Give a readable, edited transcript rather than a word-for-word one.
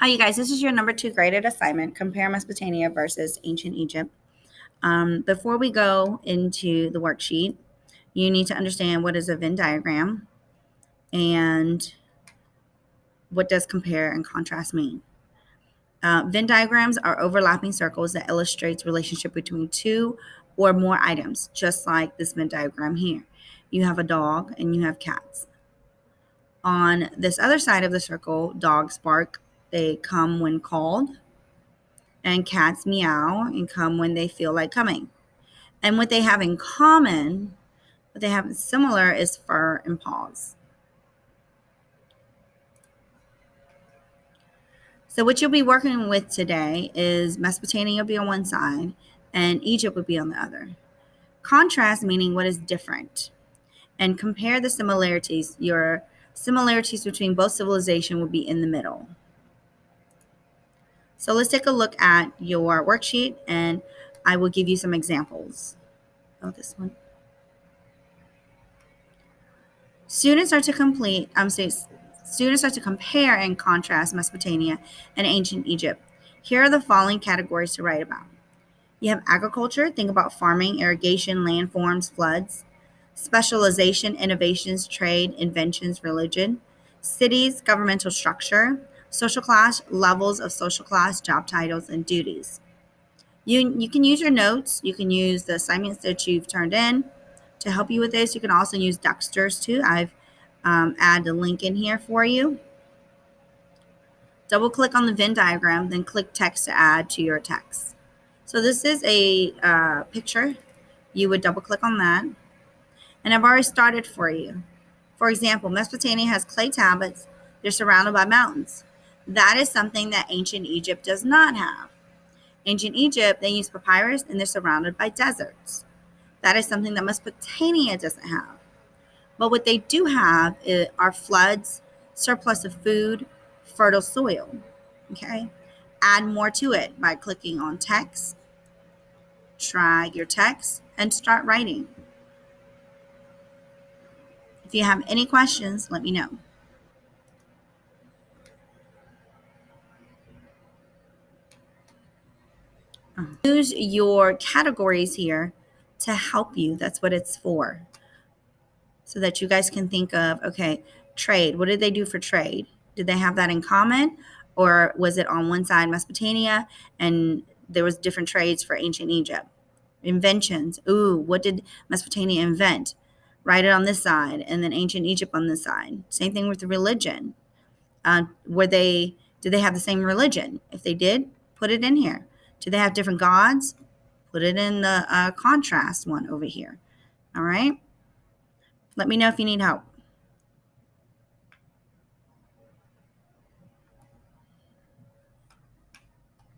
Hi, you guys. This is your number 2 graded assignment, compare Mesopotamia versus ancient Egypt. Before we go into the worksheet, you need to understand what is a Venn diagram and what does compare and contrast mean. Venn diagrams are overlapping circles that illustrates relationship between two or more items, just like this Venn diagram here. You have a dog and you have cats. On this other side of the circle, dogs bark. They come when called, and cats meow and come when they feel like coming. And what they have in common, what they have similar is fur and paws. So what you'll be working with today is Mesopotamia will be on one side and Egypt would be on the other. Contrast meaning what is different. And compare the similarities. Your similarities between both civilization will be in the middle. So let's take a look at your worksheet and I will give you some examples. Oh, this one. Students are to compare and contrast Mesopotamia and ancient Egypt. Here are the following categories to write about. You have agriculture, think about farming, irrigation, landforms, floods. Specialization, innovations, trade, inventions, religion. Cities, governmental structure. Social class, levels of social class, job titles, and duties. You can use your notes. You can use the assignments that you've turned in to help you with this. You can also use Dexter's too. I've added a link in here for you. Double click on the Venn diagram, then click text to add to your text. So this is a picture. You would double click on that. And I've already started for you. For example, Mesopotamia has clay tablets. They're surrounded by mountains. That is something that ancient Egypt does not have. Ancient Egypt, they use papyrus and they're surrounded by deserts. That is something that Mesopotamia doesn't have. But what they do have are floods, surplus of food, fertile soil. Okay? Add more to it by clicking on text, try your text, and start writing. If you have any questions, let me know. Use your categories here to help you. That's what it's for. So that you guys can think of, okay, trade. What did they do for trade? Did they have that in common? Or was it on one side Mesopotamia and there was different trades for ancient Egypt? Inventions. Ooh, what did Mesopotamia invent? Write it on this side and then ancient Egypt on this side. Same thing with the religion. Did they have the same religion? If they did, put it in here. Do they have different gods? Put it in the contrast one over here. All right? Let me know if you need help.